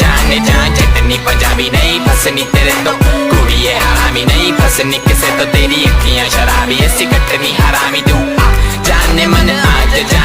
जाने जा चटनी पंजाबी नहीं फसनी तेरे तो कुड़ी है हरामी नहीं फसनी किसे तो तेरी अखियां शराबी ऐसी कटनी हरामी तू जाने मन आज जा